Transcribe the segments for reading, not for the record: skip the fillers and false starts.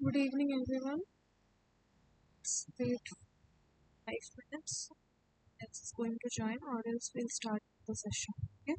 Good evening, everyone. Let's wait 5 minutes. It's going to join, or else we'll start the session. Okay.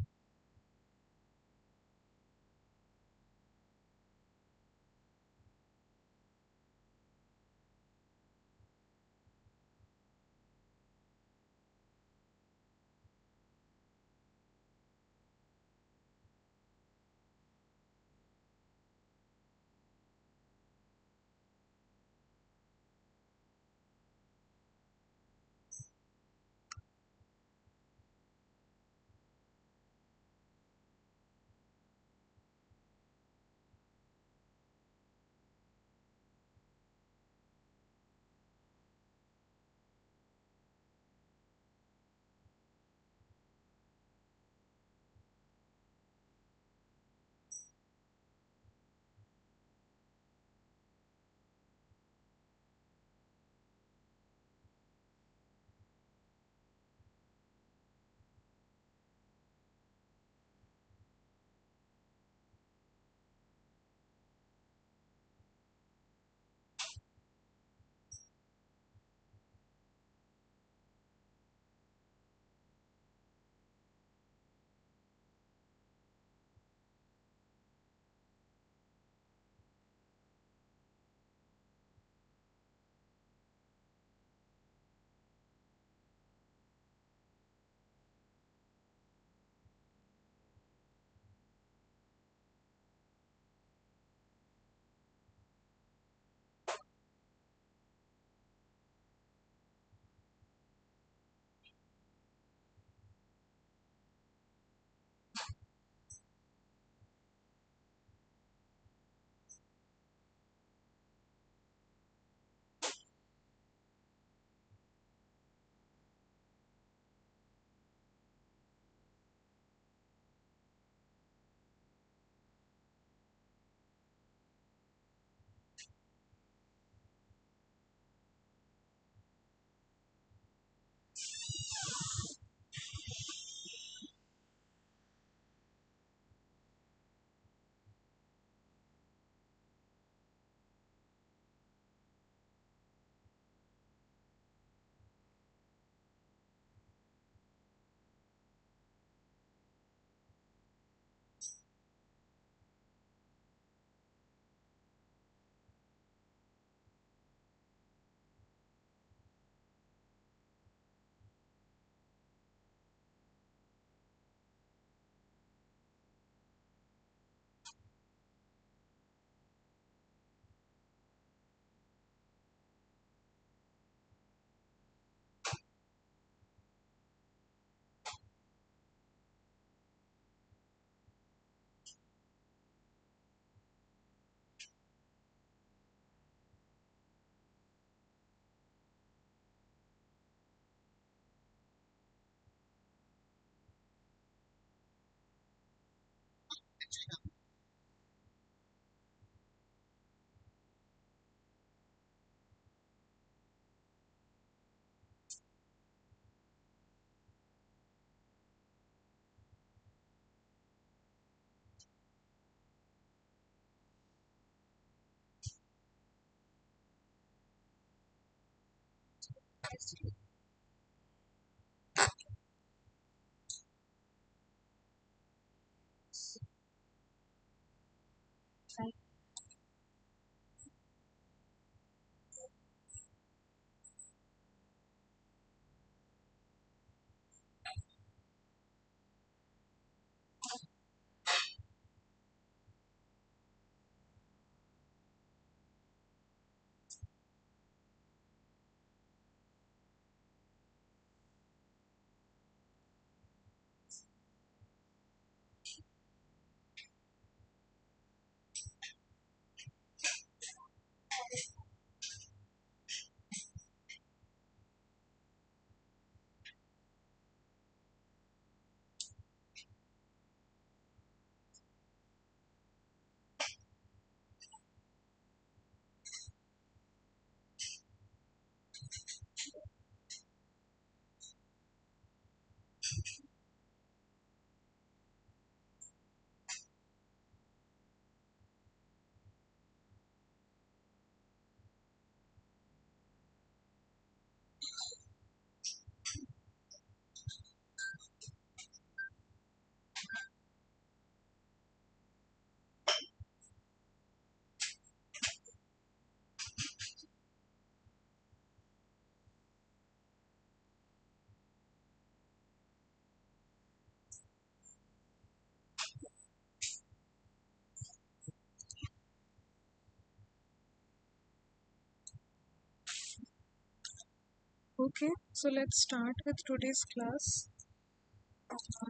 Okay, so let's start with today's class.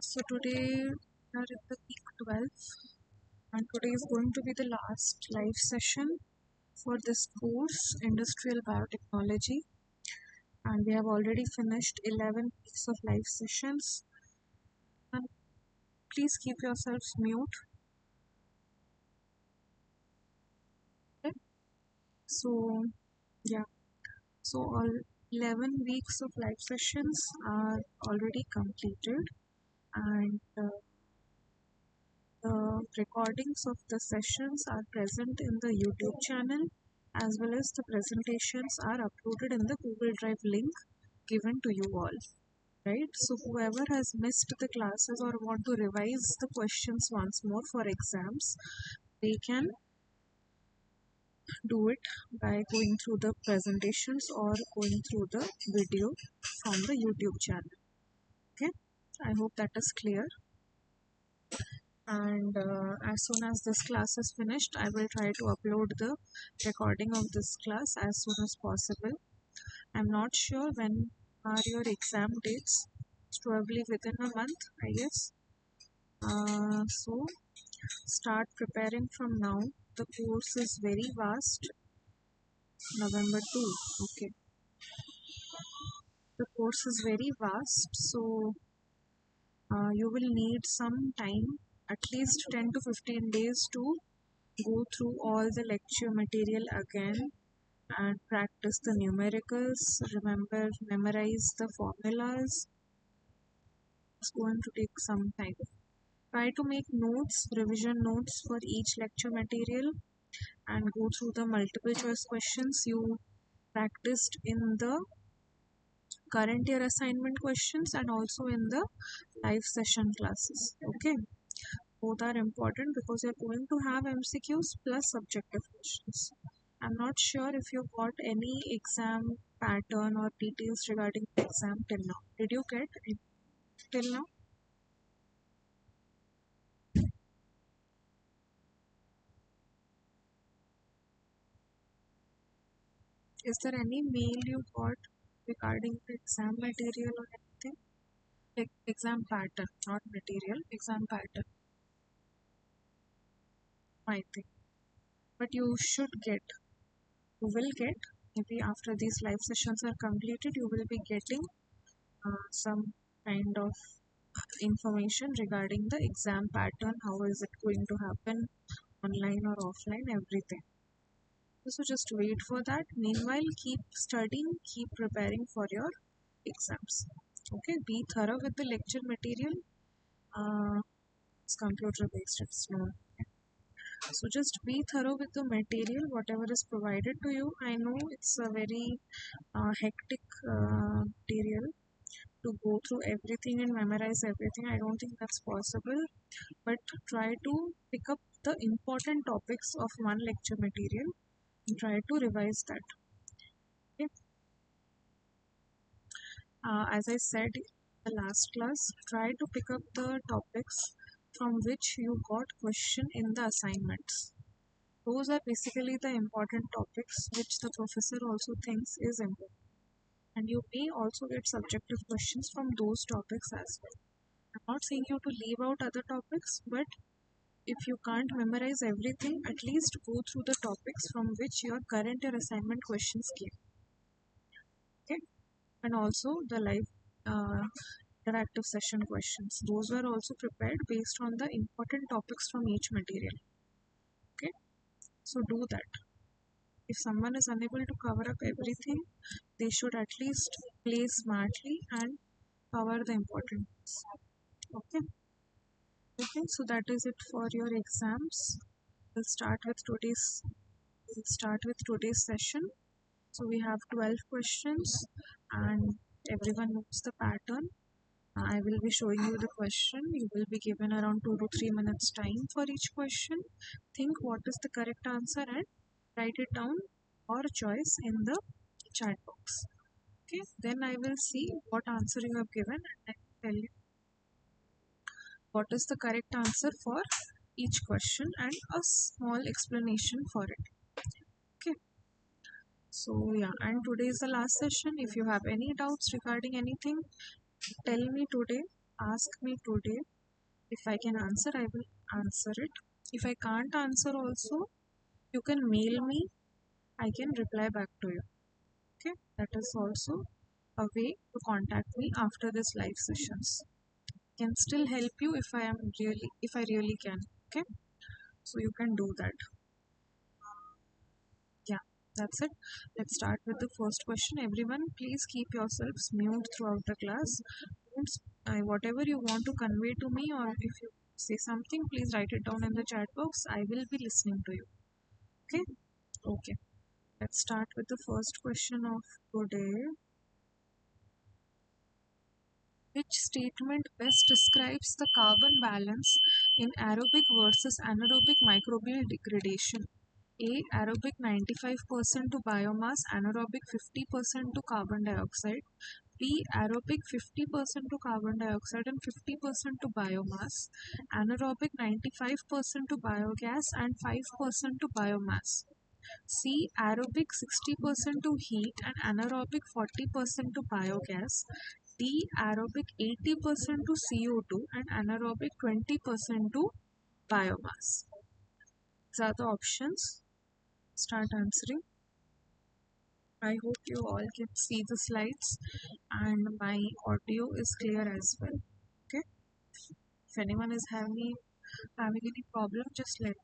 So today we are in the week 12, and today is going to be the last live session for this course, Industrial Biotechnology. And we have already finished 11 weeks of live sessions. And please keep yourselves mute. Okay? So, yeah, so all 11 weeks of live sessions are already completed, and the recordings of the sessions are present in the YouTube channel, as well as the presentations are uploaded in the Google Drive link given to you all. Right? So, whoever has missed the classes or want to revise the questions once more for exams, they can do it by going through the presentations or going through the video from the YouTube channel. Okay, I hope that is clear. And as soon as this class is finished, I will try to upload the recording of this class as soon as possible. I'm not sure when are your exam dates. It's probably within a month, I guess. So start preparing from now. The course is very vast. November 2. Okay. The course is very vast, so you will need some time, at least 10 to 15 days to go through all the lecture material again and practice the numericals. Remember, memorize the formulas. It's going to take some time. Try to make notes, revision notes for each lecture material, and go through the multiple choice questions you practiced in the current year assignment questions and also in the live session classes. Okay, both are important because you're going to have MCQs plus subjective questions. I'm not sure if you got any exam pattern or details regarding the exam till now. Did you get it till now? Is there any mail you got regarding the exam material or anything? Like exam pattern, not material, exam pattern, I think. But you should get, you will get, maybe after these live sessions are completed, you will be getting some kind of information regarding the exam pattern, how is it going to happen, online or offline, everything. So just wait for that. Meanwhile, keep studying, keep preparing for your exams. Okay, be thorough with the lecture material. It's computer based, it's known. So just be thorough with the material, whatever is provided to you. I know it's a very hectic material to go through everything and memorize everything. I don't think that's possible, but try to pick up the important topics of one lecture material and try to revise that. Okay? As I said in the last class, try to pick up the topics from which you got question in the assignments. Those are basically the important topics which the professor also thinks is important. And you may also get subjective questions from those topics as well. I'm not saying you to leave out other topics, but if you can't memorize everything, at least go through the topics from which your current year assignment questions came. Okay, and also the live interactive session questions. Those were also prepared based on the important topics from each material. Okay, so do that. If someone is unable to cover up everything, they should at least play smartly and cover the important ones. Okay. Okay, so that is it for your exams. We'll start with today's we'll start with today's session. So we have 12 questions and everyone knows the pattern. I will be showing you the question. You will be given around 2 to 3 minutes time for each question. Think what is the correct answer and write it down or choice in the chat box. Okay, then I will see what answer you have given and I will tell you what is the correct answer for each question and a small explanation for it. Okay, So yeah, and today is the last session. If you have any doubts regarding anything, tell me today, ask me today. If I can answer, I will answer it. If I can't answer also, you can mail me. I can reply back to you. Okay, that is also a way to contact me after this live sessions. Can still help you if I really can. Okay, so you can do that. Yeah, that's it. Let's start with the first question. Everyone, please keep yourselves mute throughout the class. Whatever you want to convey to me, or if you say something, please write it down in the chat box. I will be listening to you. Okay? Okay. Let's start with the first question of today. Which statement best describes the carbon balance in aerobic versus anaerobic microbial degradation? A. Aerobic 95% to biomass, anaerobic 50% to carbon dioxide. B. Aerobic 50% to carbon dioxide and 50% to biomass. Anaerobic 95% to biogas and 5% to biomass. C. Aerobic 60% to heat and anaerobic 40% to biogas. D. Aerobic 80% to CO2 and anaerobic 20% to biomass. These are the options. Start answering. I hope you all can see the slides and my audio is clear as well. Okay. If anyone is having any problem, just let.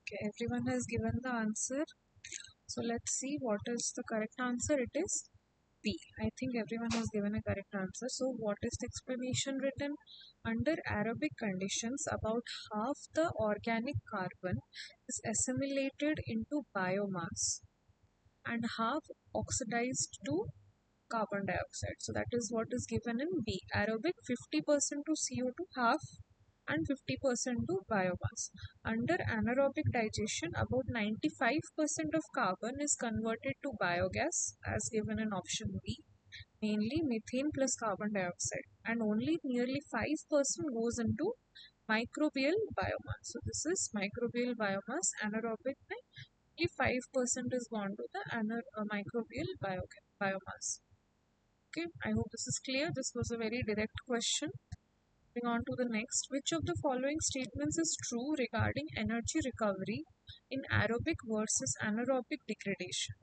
Okay, everyone has given the answer. So let's see what is the correct answer. It is B. I think everyone has given a correct answer. So what is the explanation written? Under aerobic conditions, about half the organic carbon is assimilated into biomass and half oxidized to carbon dioxide. So that is what is given in B. Aerobic 50% to CO2, half, and 50% to biomass. Under anaerobic digestion, about 95% of carbon is converted to biogas as given in option B, mainly methane plus carbon dioxide, and only nearly 5% goes into microbial biomass. So this is microbial biomass, anaerobic में only 5% is gone to the microbial biomass. Okay, I hope this is clear. This was a very direct question. Moving on to the next. Which of the following statements is true regarding energy recovery in aerobic versus anaerobic degradation?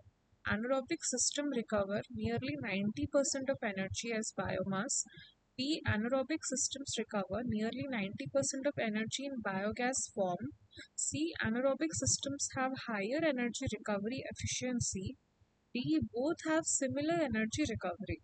Anaerobic system recover nearly 90% of energy as biomass. B. Anaerobic systems recover nearly 90% of energy in biogas form. C. Anaerobic systems have higher energy recovery efficiency. D. Both have similar energy recovery.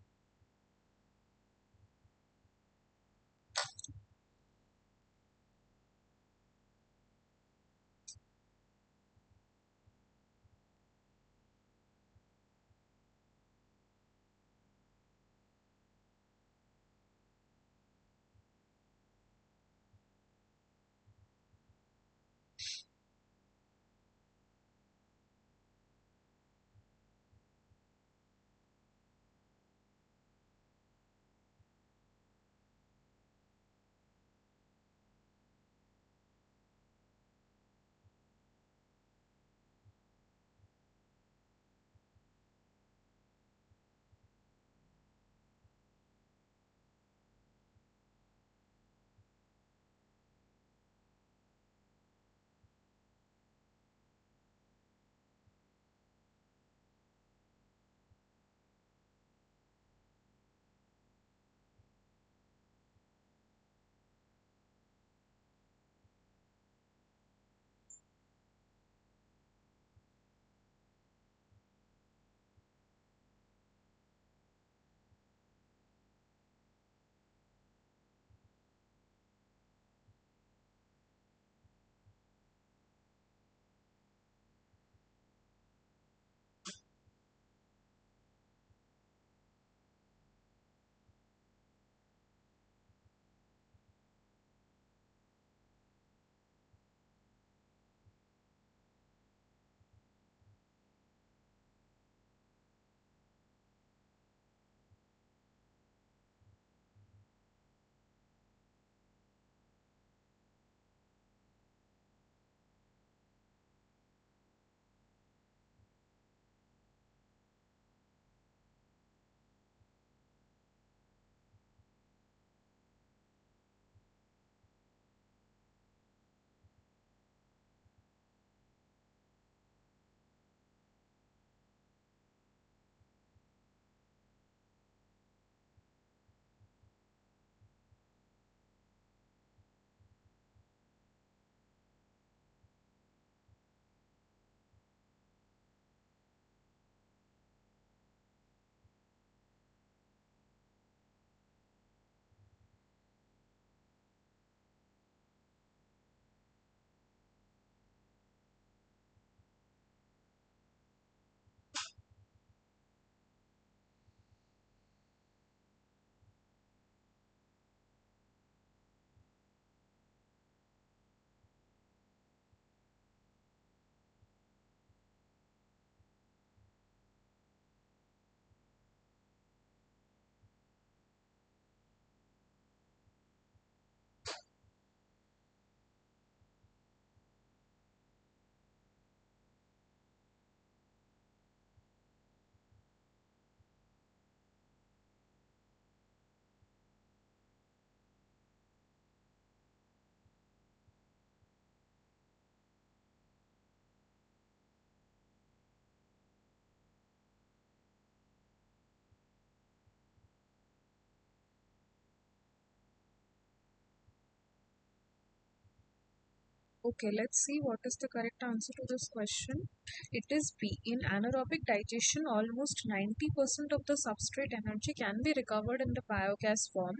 Okay, let's see what is the correct answer to this question. It is B. In anaerobic digestion, almost 90% of the substrate energy can be recovered in the biogas form,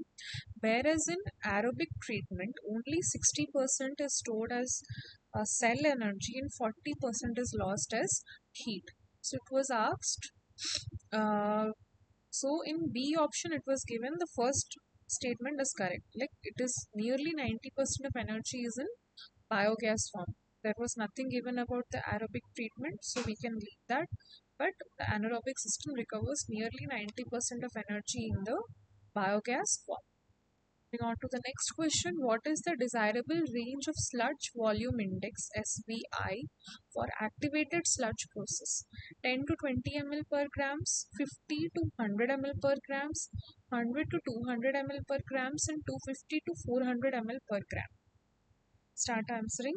whereas in aerobic treatment, only 60% is stored as cell energy and 40% is lost as heat. So it was asked, uh, so in B option, it was given the first statement is correct. Like it is nearly 90% of energy is in biogas form. There was nothing given about the aerobic treatment, so we can leave that. But the anaerobic system recovers nearly 90% of energy in the biogas form. Moving on to the next question, what is the desirable range of sludge volume index SVI for activated sludge process? 10 to 20 ml per grams, 50 to 100 ml per grams, 100 to 200 ml per grams, and 250 to 400 ml per gram. Start answering.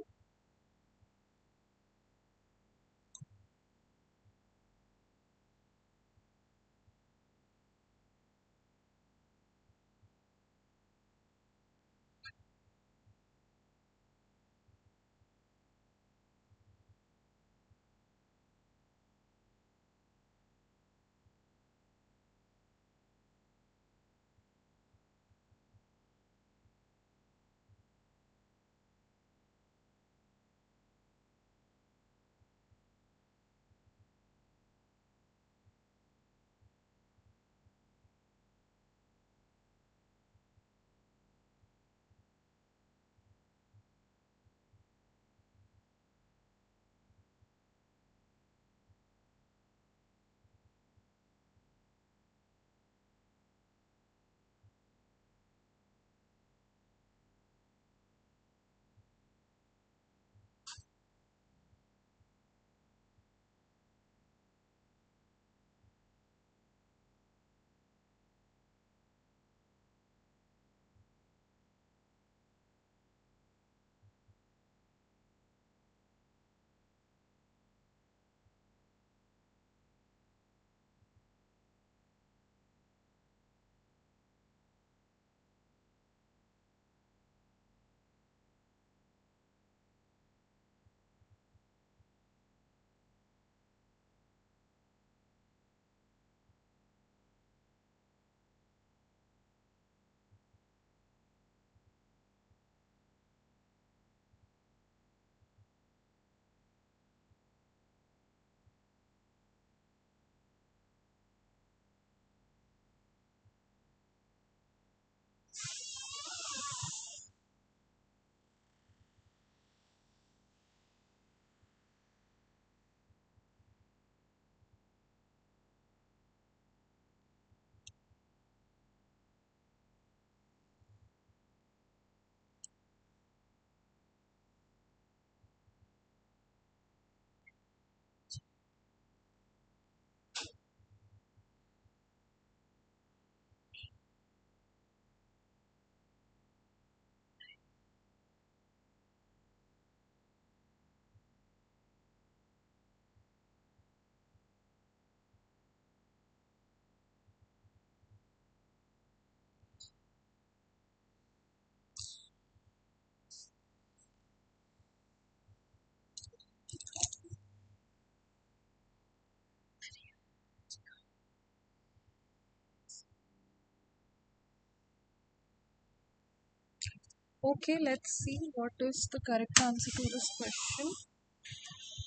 Okay, let's see what is the correct answer to this question.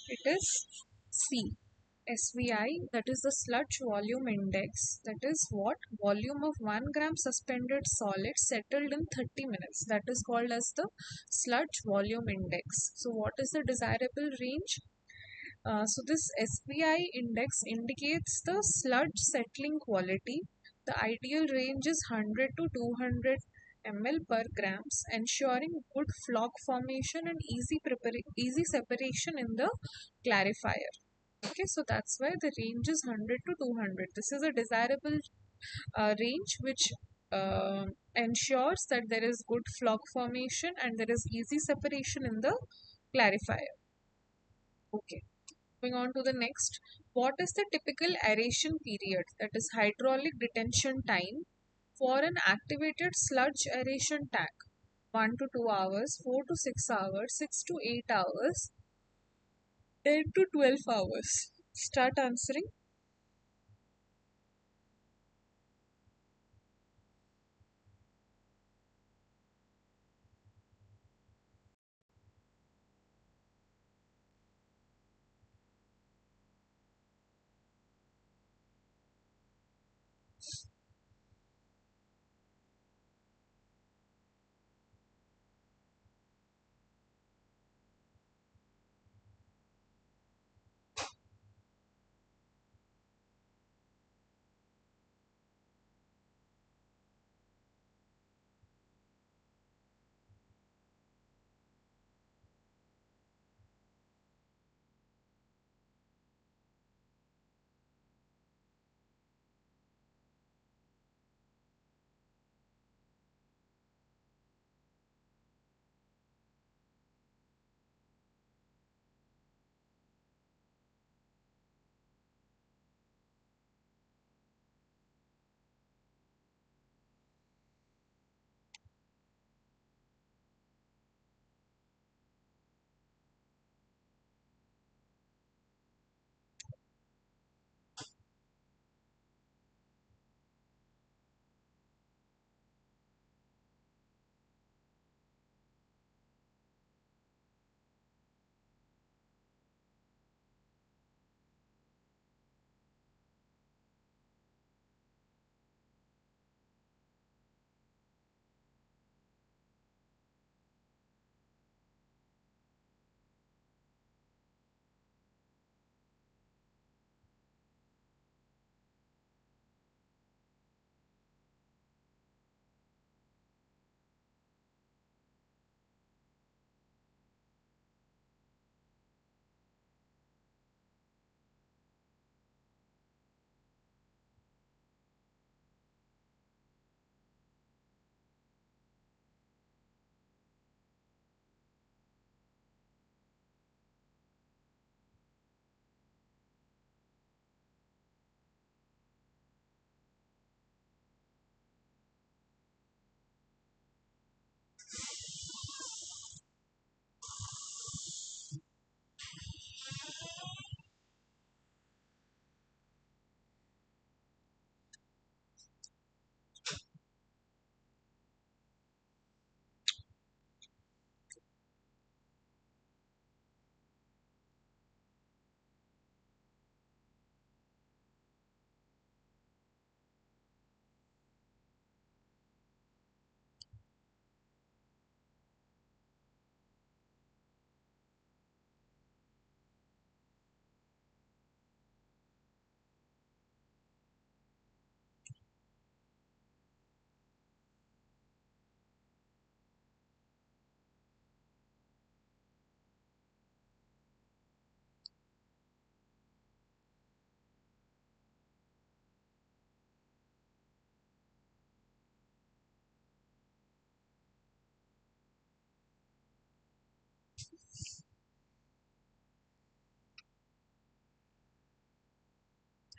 It is C. SVI, that is the sludge volume index, that is what? Volume of 1 gram suspended solid settled in 30 minutes. That is called as the sludge volume index. So, what is the desirable range? So, this SVI index indicates the sludge settling quality. The ideal range is 100 to 200 ml per grams, ensuring good flock formation and easy separation in the clarifier. Okay, so that's why the range is 100 to 200. This is a desirable range which ensures that there is good flock formation and there is easy separation in the clarifier. Okay, moving on to the next. What is the typical aeration period, that is hydraulic detention time, for an activated sludge aeration tank? 1 to 2 hours, 4 to 6 hours, 6 to 8 hours, 10 to 12 hours. Start answering.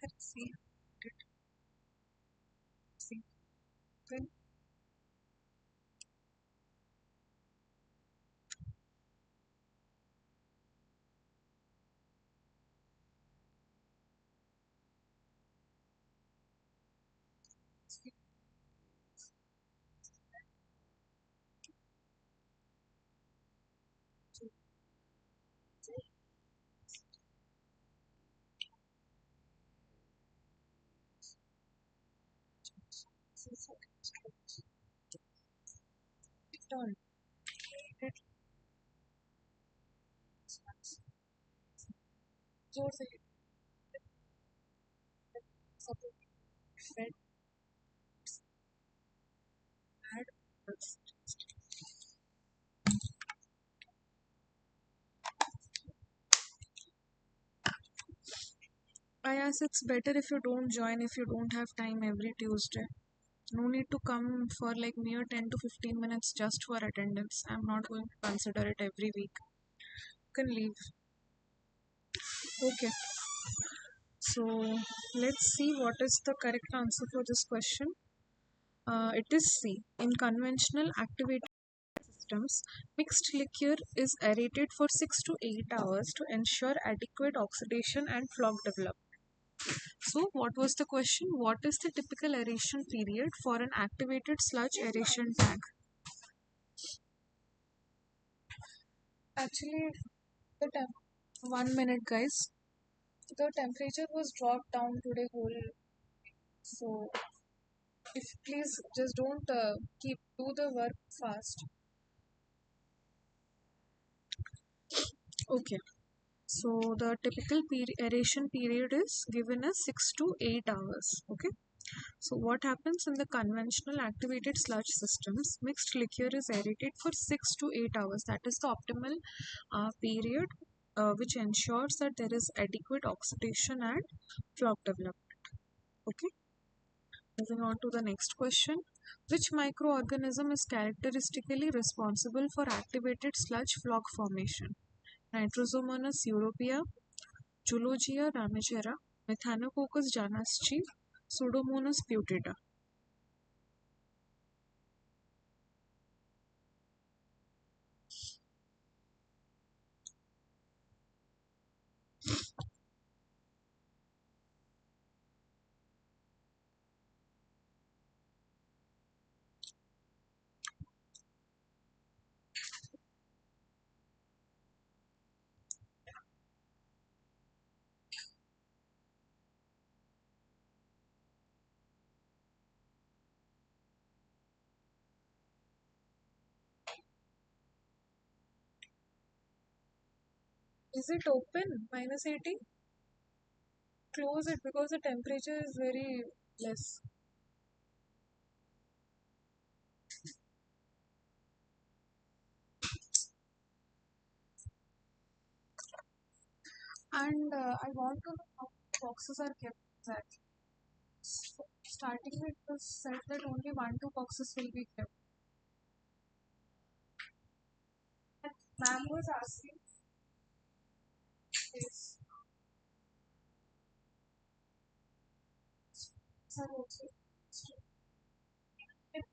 Let's see. Let's see. Then see. So, turn. Let's जोर से support. Red, add. I guess it's better if you don't join if you don't have time every Tuesday. No need to come for like mere 10 to 15 minutes just for attendance. I'm not going to consider it every week. You can leave. Okay, so let's see what is the correct answer for this question. It is C. In conventional activity systems, mixed liquor is aerated for 6 to 8 hours to ensure adequate oxidation and floc development. So, what was the question? What is the typical aeration period for an activated sludge aeration tank? Actually, the 1 minute, guys. The temperature was dropped down today whole. So, if please just don't keep do the work fast. Okay. So the typical aeration period is given as 6 to 8 hours. Okay. So what happens in the conventional activated sludge systems? Mixed liquor is aerated for 6 to 8 hours. That is the optimal period which ensures that there is adequate oxidation and floc development. Okay. Moving on to the next question. Which microorganism is characteristically responsible for activated sludge floc formation? Nitrosomonas europaea, Zoologia ramigera, Methanococcus janaschi, Pseudomonas putida. Is it open? Minus 80? Close it because the temperature is very less. And I want to know how boxes are kept exactly. So, starting it was said that only 1, 2 boxes will be kept. And ma'am was asking, yes, sir also. If,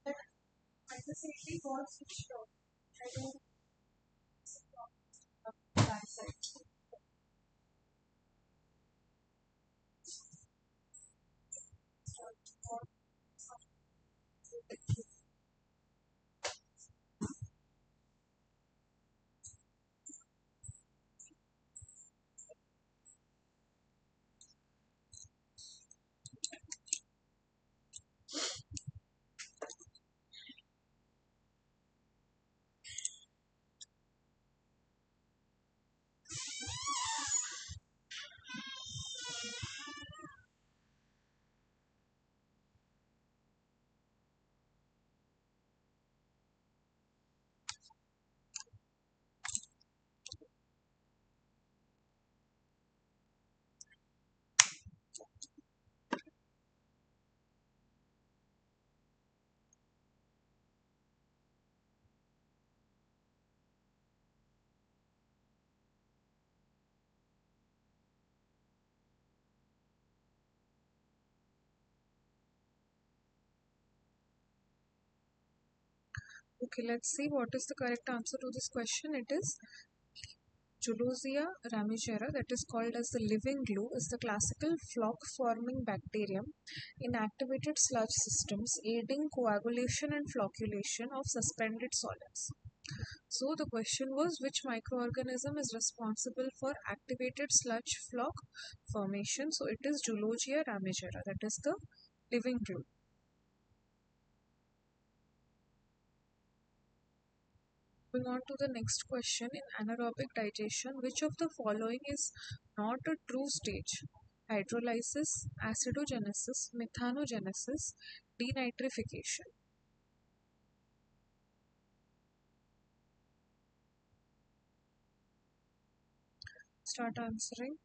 that minus 80 got switched off. I don't that side. Okay, let's see what is the correct answer to this question. It is Jolosia ramigera, that is called as the living glue, is the classical floc-forming bacterium in activated sludge systems, aiding coagulation and flocculation of suspended solids. So the question was which microorganism is responsible for activated sludge floc formation? So it is Zoologia ramigera, that is the living glue. Moving on to the next question, in anaerobic digestion, which of the following is not a true stage? Hydrolysis, acidogenesis, methanogenesis, denitrification. Start answering.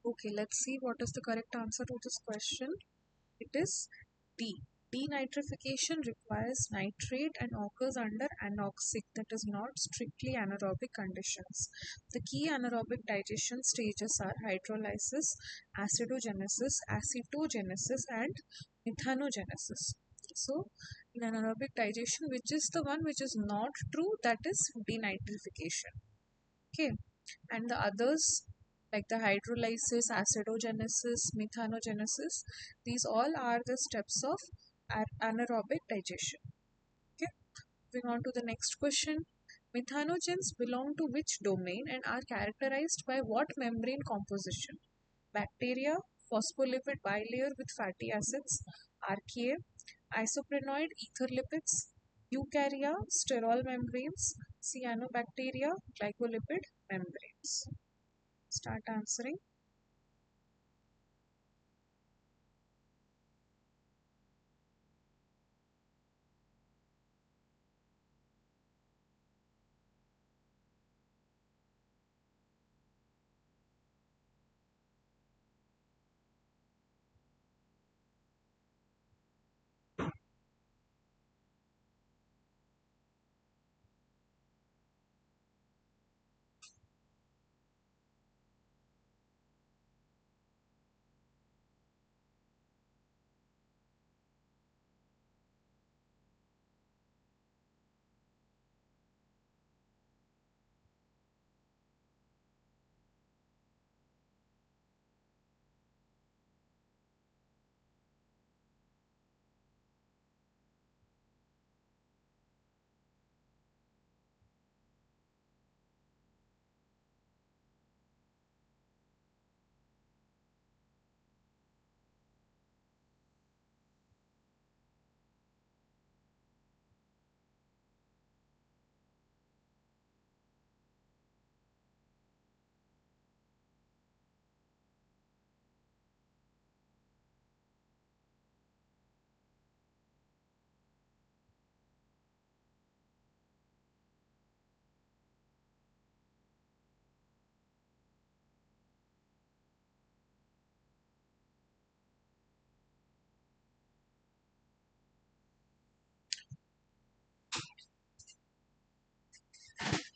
Okay, let's see what is the correct answer to this question. It is D. Denitrification requires nitrate and occurs under anoxic, that is not strictly anaerobic conditions. The key anaerobic digestion stages are hydrolysis, acetogenesis, and methanogenesis. So, in anaerobic digestion, which is the one which is not true, that is denitrification. Okay, and the others like the hydrolysis, acidogenesis, methanogenesis, these all are the steps of anaerobic digestion. Okay, moving on to the next question. Methanogens belong to which domain and are characterized by what membrane composition? Bacteria, phospholipid bilayer with fatty acids, archaea, isoprenoid ether lipids, eukarya, sterol membranes, cyanobacteria, glycolipid membranes. Start answering.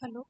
Hello.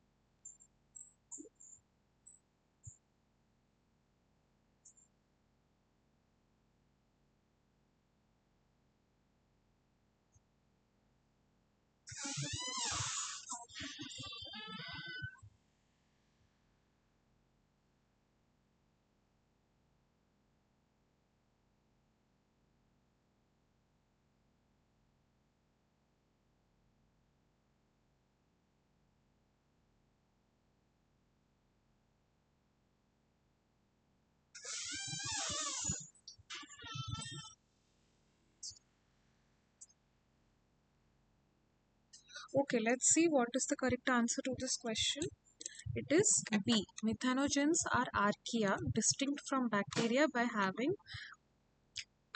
Okay, let's see what is the correct answer to this question. It is B. Methanogens are archaea, distinct from bacteria by having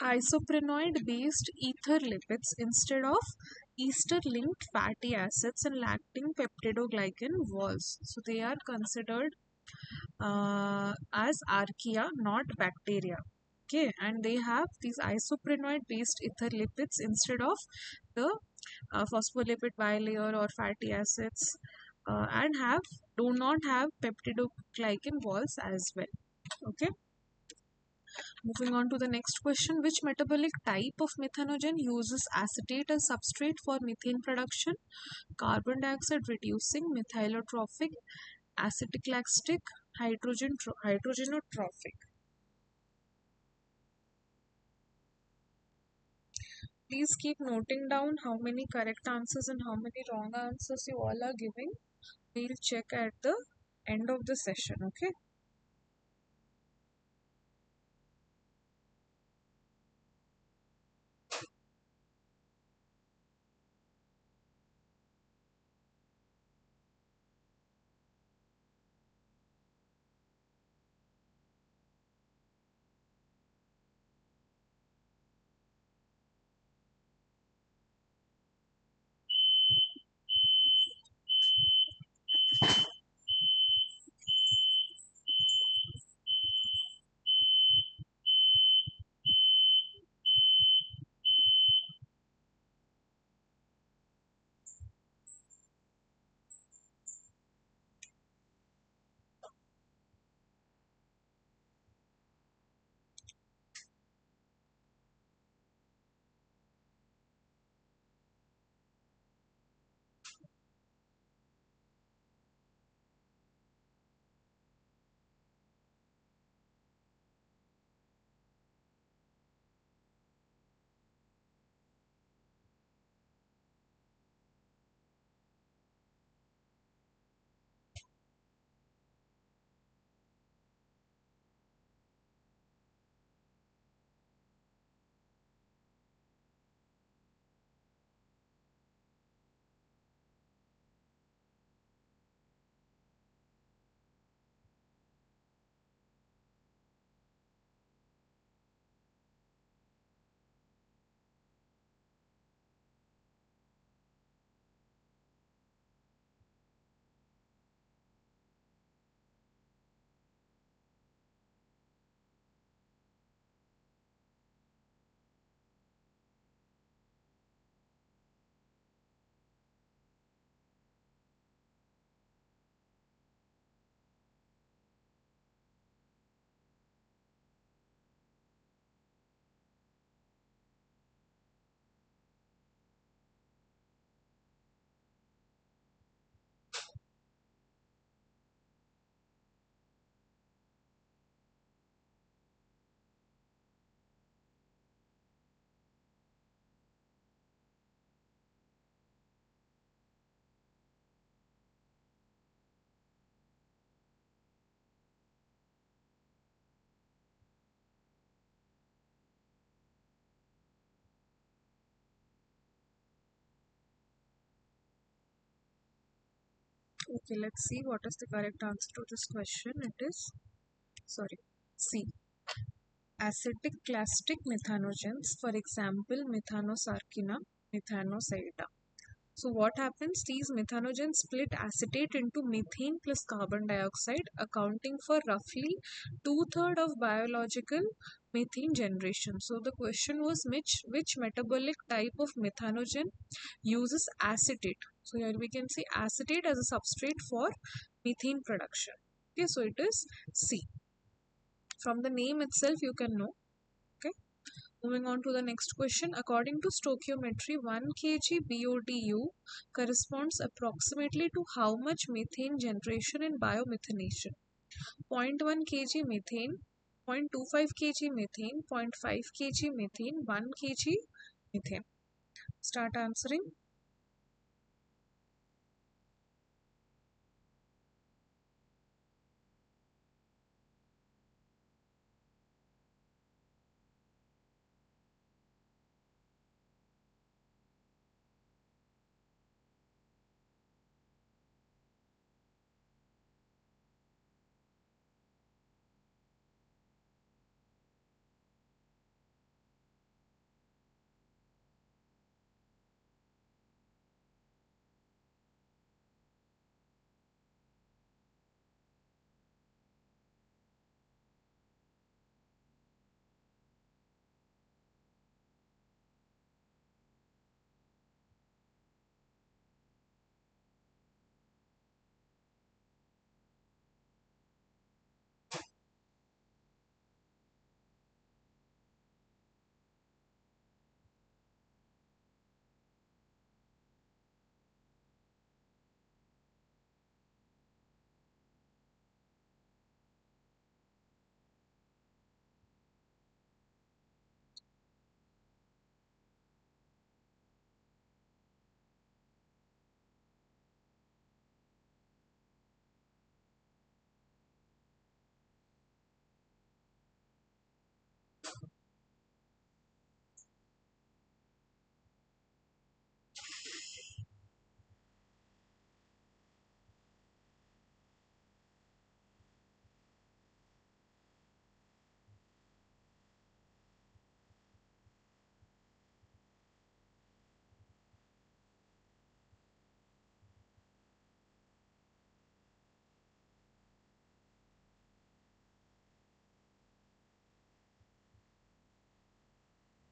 isoprenoid based ether lipids instead of ester linked fatty acids and lacting peptidoglycan walls. So they are considered as archaea, not bacteria. Okay, and they have these isoprenoid based ether lipids instead of the phospholipid bilayer or fatty acids, and do not have peptidoglycan walls as well. Okay, moving on to the next question. Which metabolic type of methanogen uses acetate as substrate for methane production? Carbon dioxide reducing, methylotrophic, acetic lactic, hydrogenotrophic. Please keep noting down how many correct answers and how many wrong answers you all are giving. We'll check at the end of the session. Okay. Okay, let's see what is the correct answer to this question. It is, sorry, C. Acidic clastic methanogens, for example, methanosarcina, methanosida. So what happens? These methanogens split acetate into methane plus carbon dioxide, accounting for roughly two-thirds of biological methane generation. So the question was which metabolic type of methanogen uses acetate. So here we can see acetate as a substrate for methane production. Okay, so it is C. From the name itself, you can know. Okay. Moving on to the next question. According to stoichiometry, 1 kg BODU corresponds approximately to how much methane generation and biomethanation? zero point 0.1 kg methane, 0.25 kg methane, 0.5 kg methane, 1 kg methane. Start answering.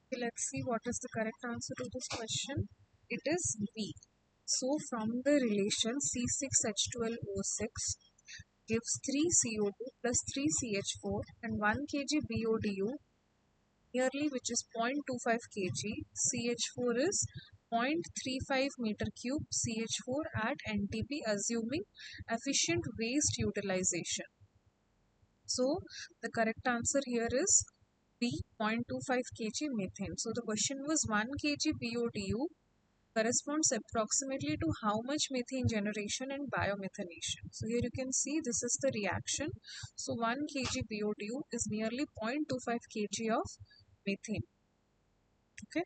Okay, let's see what is the correct answer to this question. It is B. So from the relation C6H12O6 gives 3 CO2 plus 3 CH4 and 1 kg BODU nearly, which is 0.25 kg. CH4 is 0.35 meter cube CH4 at NTP, assuming efficient waste utilization. So the correct answer here is B, 0.25 kg methane. So the question was 1 kg BODU corresponds approximately to how much methane generation and biomethanation. So here you can see this is the reaction. So 1 kg BODU is nearly 0.25 kg of methane. Okay,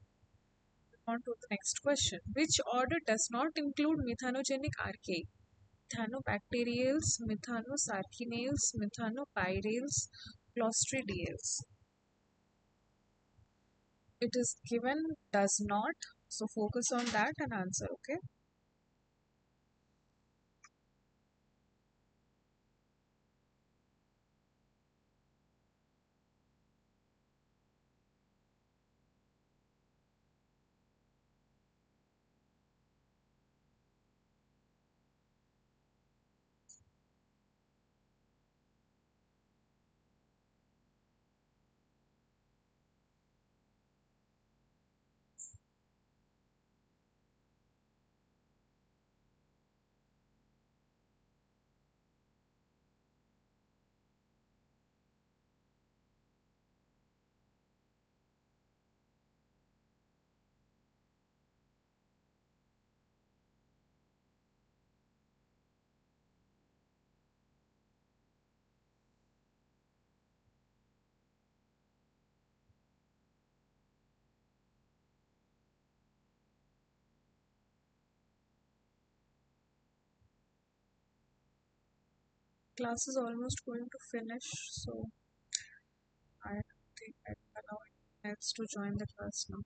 on to the next question. Which order does not include methanogenic archaea? Methanobacteriales, methanosarcinales, methanopyrales, clostridiales. It is given does not, so focus on that and answer. Okay. class is almost going to finish, so I don't think I will allow anyone else to join the class now.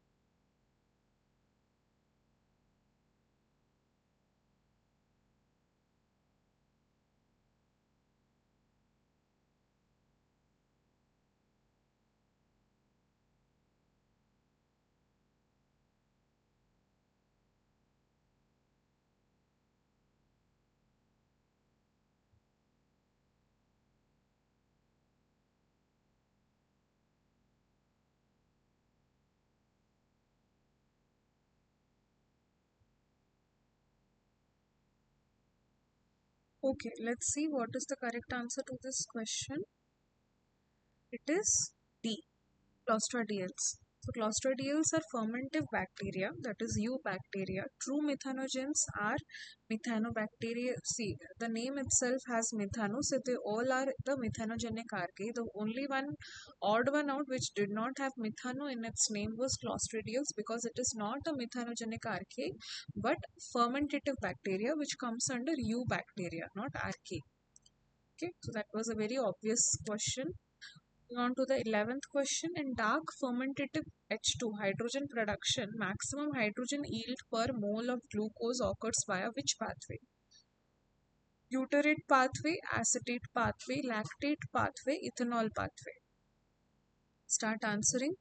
Okay, let's see what is the correct answer to this question. It is D. Clostridiols. So Clostridiols are fermentive bacteria, that is eubacteria. True methanogens are methanobacteria. See, the name itself has methano, so they all are the methanogenic archaea. The only one odd one out which did not have methano in its name was Clostridiols, because it is not a methanogenic archaea but fermentative bacteria which comes under eubacteria, not archaea. Okay, so that was a very obvious question. Moving on to the 11th question. In dark fermentative H2 hydrogen production, maximum hydrogen yield per mole of glucose occurs via which pathway? Butyrate pathway, acetate pathway, lactate pathway, ethanol pathway. Start answering.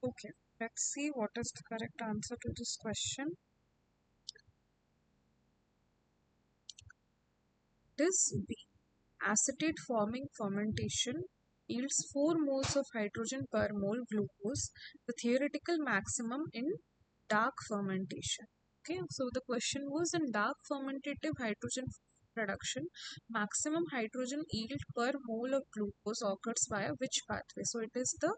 Okay, let's see what is the correct answer to this question. It is B. Acetate forming fermentation yields 4 moles of hydrogen per mole glucose, the theoretical maximum in dark fermentation. Okay, so the question was, in dark fermentative hydrogen production, maximum hydrogen yield per mole of glucose occurs via which pathway? So it is the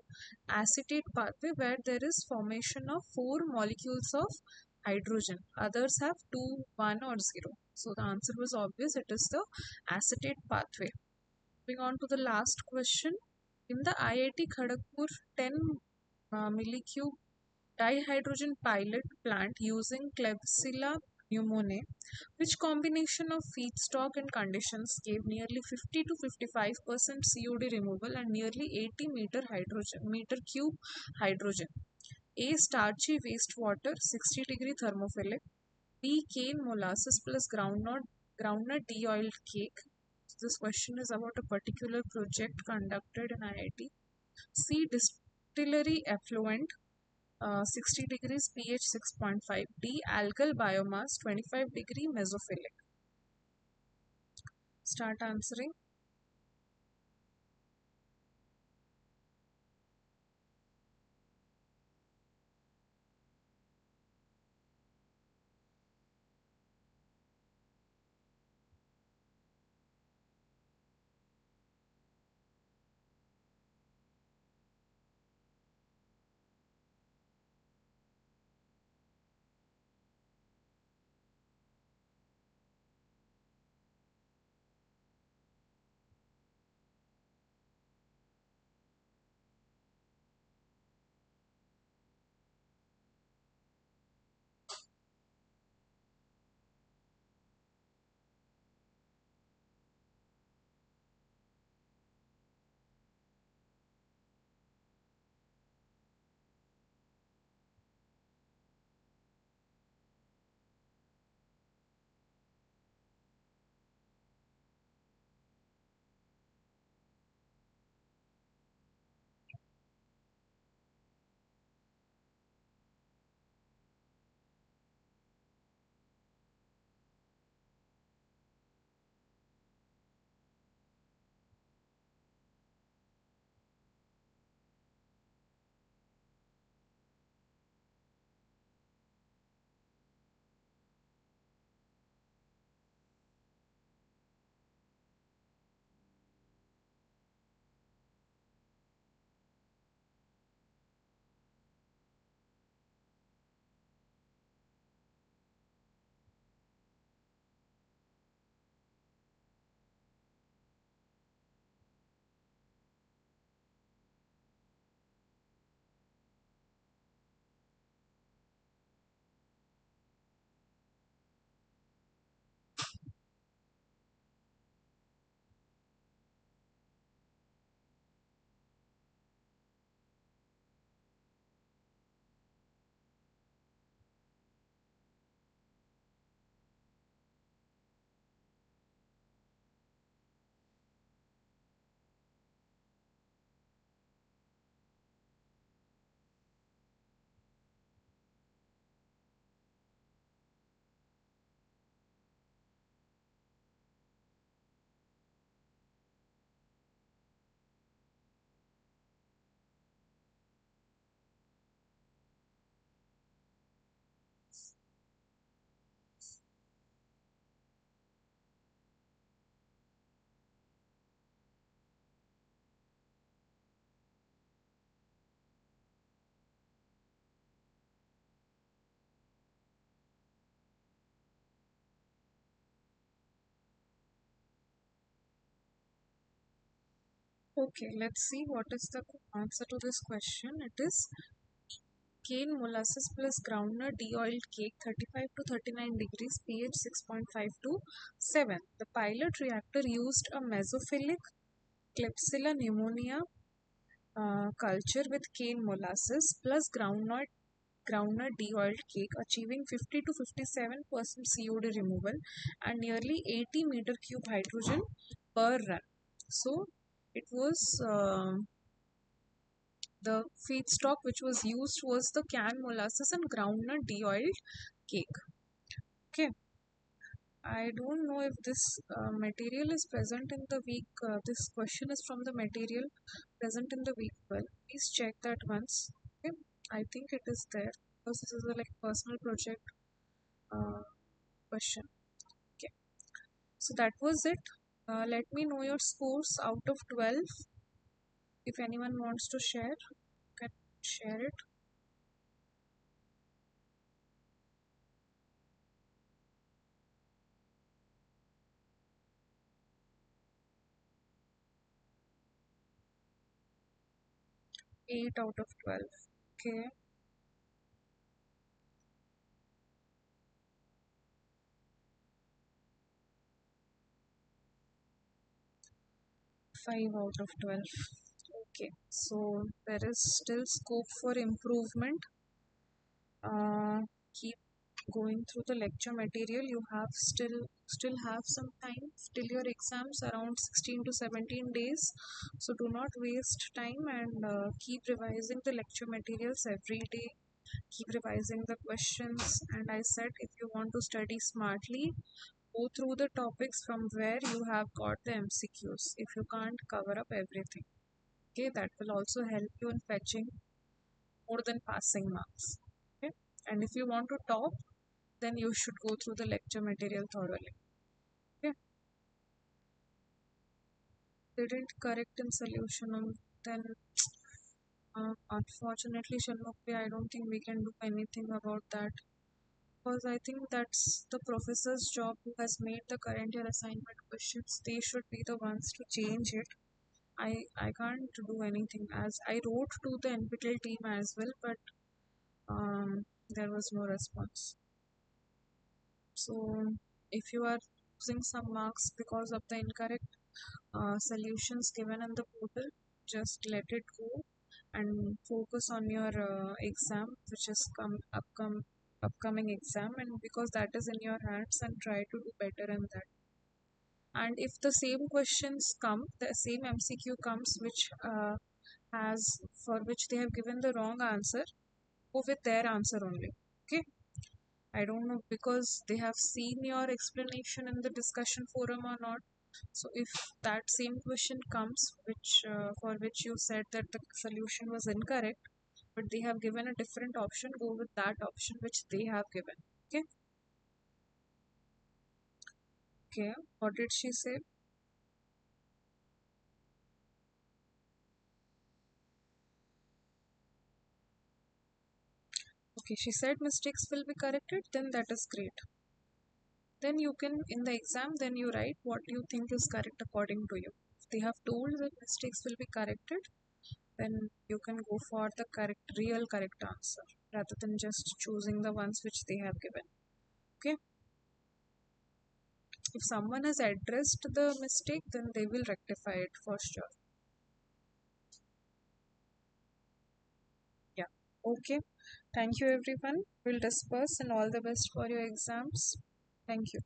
acetate pathway, where there is formation of 4 molecules of hydrogen. Others have 2, 1 or 0. So the answer was obvious, it is the acetate pathway. Moving on to the last question. In the IIT Kharagpur 10 millicube dihydrogen pilot plant using Klebsiella pneumoniae, which combination of feedstock and conditions gave nearly 50 to 55% COD removal and nearly 80 meter cube hydrogen? A. Starchy wastewater 60-degree thermophilic. B. Cane molasses plus groundnut de-oiled cake. This question is about a particular project conducted in IIT. C. distillery effluent 60 degrees pH 6.5. D. Algal biomass 25-degree mesophilic. Start answering. Okay, let's see what is the answer to this question. It is cane molasses plus groundnut de-oiled cake 35 to 39 degrees pH 6.5 to 7. The pilot reactor used a mesophilic Klebsiella pneumonia culture with cane molasses plus groundnut de-oiled cake, achieving 50 to 57% COD removal and nearly 80 meter cube hydrogen per run. So it was the feedstock which was used was the canned molasses and groundnut de-oiled cake. Okay, I don't know if this material is present in the week. This question is from the material present in the week 12. Please check that once. Okay, I think it is there because this is a like personal project uh, question. Okay, so that was it. Let me know your scores out of 12. If anyone wants to share, you can share it. 8 out of 12. Okay, 5 out of 12. Okay, so there is still scope for improvement. Uh, keep going through the lecture material. You have still have some time till your exams, around 16 to 17 days. So do not waste time, and keep revising the lecture materials every day. Keep revising the questions. And I said, if you want to study smartly, go through the topics from where you have got the MCQs. If you can't cover up everything, okay, that will also help you in fetching more than passing marks. Okay, and if you want to top, then you should go through the lecture material thoroughly. Okay, didn't correct in solution, then unfortunately, Shanmukhi, I don't think we can do anything about that, because I think that's the professor's job who has made the current year assignment questions. They should be the ones to change it. I can't do anything, as I wrote to the NPTEL team as well, but there was no response. So if you are losing some marks because of the incorrect solutions given in the portal, just let it go and focus on your exam, which is upcoming exam, and because that is in your hands, and try to do better in that. And if the same questions come, the same MCQ comes, which has for which they have given the wrong answer, go with their answer only. Okay, I don't know because they have seen your explanation in the discussion forum or not. So if that same question comes, which for which you said that the solution was incorrect, but they have given a different option, go with that option which they have given. Okay. Okay. What did she say? Okay, she said mistakes will be corrected. Then that is great. Then you can, in the exam, then you write what you think is correct according to you. If they have told that mistakes will be corrected, then you can go for the real correct answer rather than just choosing the ones which they have given. Okay, if someone has addressed the mistake, then they will rectify it for sure. Yeah. Okay, thank you everyone. We'll disperse, and all the best for your exams. Thank you.